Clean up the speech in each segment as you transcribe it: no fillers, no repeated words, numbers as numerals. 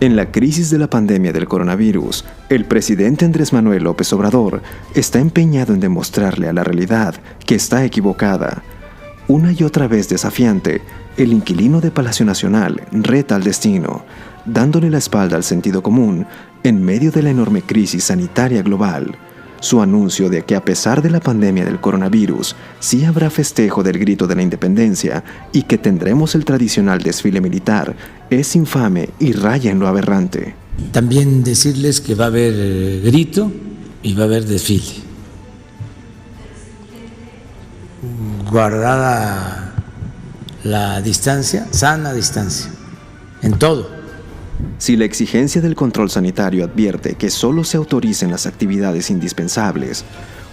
En la crisis de la pandemia del coronavirus, el presidente Andrés Manuel López Obrador está empeñado en demostrarle a la realidad que está equivocada. Una y otra vez desafiante, el inquilino de Palacio Nacional reta al destino, dándole la espalda al sentido común en medio de la enorme crisis sanitaria global. Su anuncio de que a pesar de la pandemia del coronavirus, sí habrá festejo del grito de la independencia y que tendremos el tradicional desfile militar es infame y raya en lo aberrante. También decirles que va a haber grito y va a haber desfile. Guardada la distancia, sana distancia, en todo. Si la exigencia del control sanitario advierte que solo se autoricen las actividades indispensables,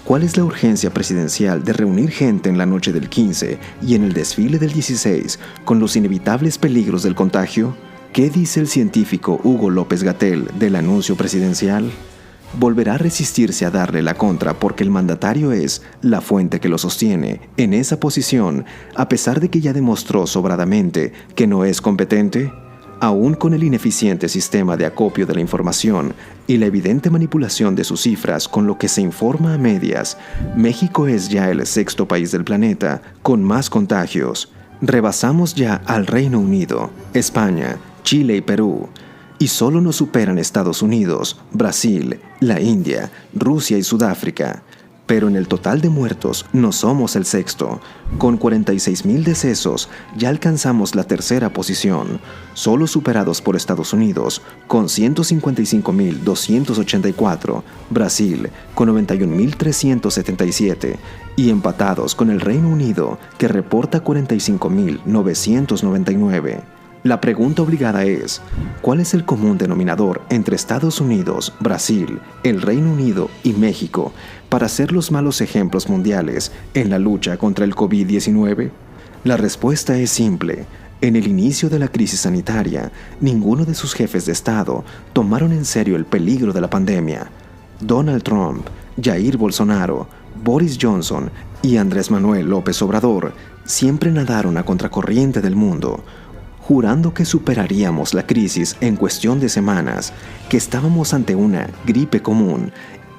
¿cuál es la urgencia presidencial de reunir gente en la noche del 15 y en el desfile del 16 con los inevitables peligros del contagio? ¿Qué dice el científico Hugo López-Gatell del anuncio presidencial? ¿Volverá a resistirse a darle la contra porque el mandatario es la fuente que lo sostiene en esa posición, a pesar de que ya demostró sobradamente que no es competente? Aún con el ineficiente sistema de acopio de la información y la evidente manipulación de sus cifras con lo que se informa a medias, México es ya el sexto país del planeta con más contagios. Rebasamos ya al Reino Unido, España, Chile y Perú, y solo nos superan Estados Unidos, Brasil, la India, Rusia y Sudáfrica. Pero en el total de muertos no somos el sexto. Con 46,000 decesos ya alcanzamos la tercera posición, solo superados por Estados Unidos con 155,284, Brasil con 91,377 y empatados con el Reino Unido que reporta 45,999. La pregunta obligada es, ¿cuál es el común denominador entre Estados Unidos, Brasil, el Reino Unido y México para ser los malos ejemplos mundiales en la lucha contra el COVID-19? La respuesta es simple. En el inicio de la crisis sanitaria, ninguno de sus jefes de Estado tomaron en serio el peligro de la pandemia. Donald Trump, Jair Bolsonaro, Boris Johnson y Andrés Manuel López Obrador siempre nadaron a contracorriente del mundo, jurando que superaríamos la crisis en cuestión de semanas, que estábamos ante una gripe común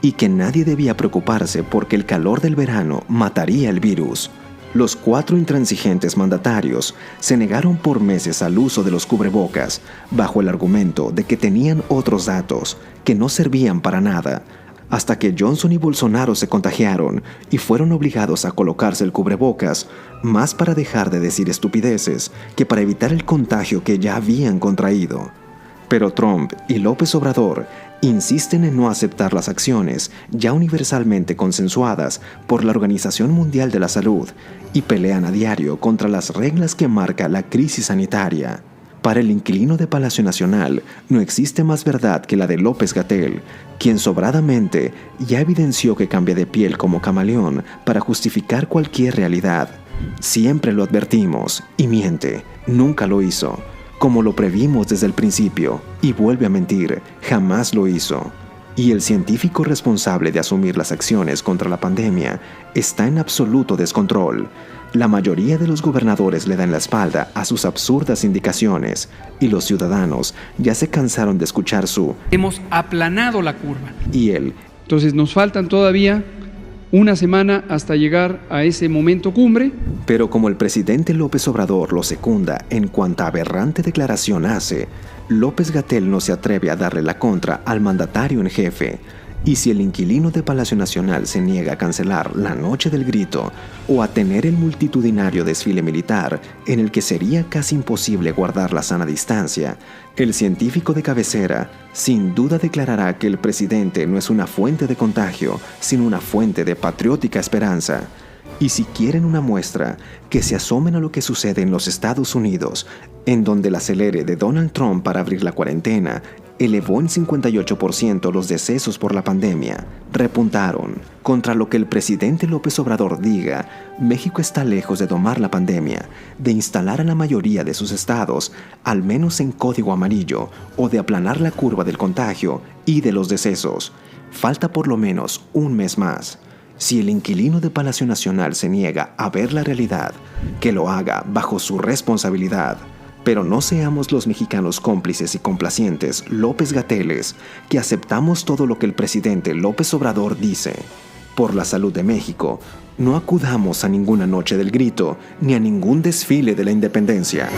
y que nadie debía preocuparse porque el calor del verano mataría el virus. Los 4 intransigentes mandatarios se negaron por meses al uso de los cubrebocas, bajo el argumento de que tenían otros datos que no servían para nada, hasta que Johnson y Bolsonaro se contagiaron y fueron obligados a colocarse el cubrebocas, más para dejar de decir estupideces que para evitar el contagio que ya habían contraído. Pero Trump y López Obrador insisten en no aceptar las acciones ya universalmente consensuadas por la Organización Mundial de la Salud y pelean a diario contra las reglas que marca la crisis sanitaria. Para el inquilino de Palacio Nacional no existe más verdad que la de López-Gatell, quien sobradamente ya evidenció que cambia de piel como camaleón para justificar cualquier realidad. Siempre lo advertimos y miente, nunca lo hizo, como lo previmos desde el principio, y vuelve a mentir, jamás lo hizo. Y el científico responsable de asumir las acciones contra la pandemia está en absoluto descontrol. La mayoría de los gobernadores le dan la espalda a sus absurdas indicaciones y los ciudadanos ya se cansaron de escuchar su hemos aplanado la curva. Y él. Entonces nos faltan todavía una semana hasta llegar a ese momento cumbre. Pero como el presidente López Obrador lo secunda en cuanta aberrante declaración hace, López-Gatell no se atreve a darle la contra al mandatario en jefe. Y si el inquilino de Palacio Nacional se niega a cancelar la Noche del Grito o a tener el multitudinario desfile militar en el que sería casi imposible guardar la sana distancia, el científico de cabecera sin duda declarará que el presidente no es una fuente de contagio, sino una fuente de patriótica esperanza. Y si quieren una muestra, que se asomen a lo que sucede en los Estados Unidos, en donde el acelere de Donald Trump para abrir la cuarentena elevó en 58% los decesos por la pandemia. Repuntaron. Contra lo que el presidente López Obrador diga, México está lejos de domar la pandemia, de instalar a la mayoría de sus estados, al menos en código amarillo, o de aplanar la curva del contagio y de los decesos. Falta por lo menos un mes más. Si el inquilino de Palacio Nacional se niega a ver la realidad, que lo haga bajo su responsabilidad. Pero no seamos los mexicanos cómplices y complacientes López-Gateles que aceptamos todo lo que el presidente López Obrador dice. Por la salud de México, no acudamos a ninguna noche del grito ni a ningún desfile de la independencia.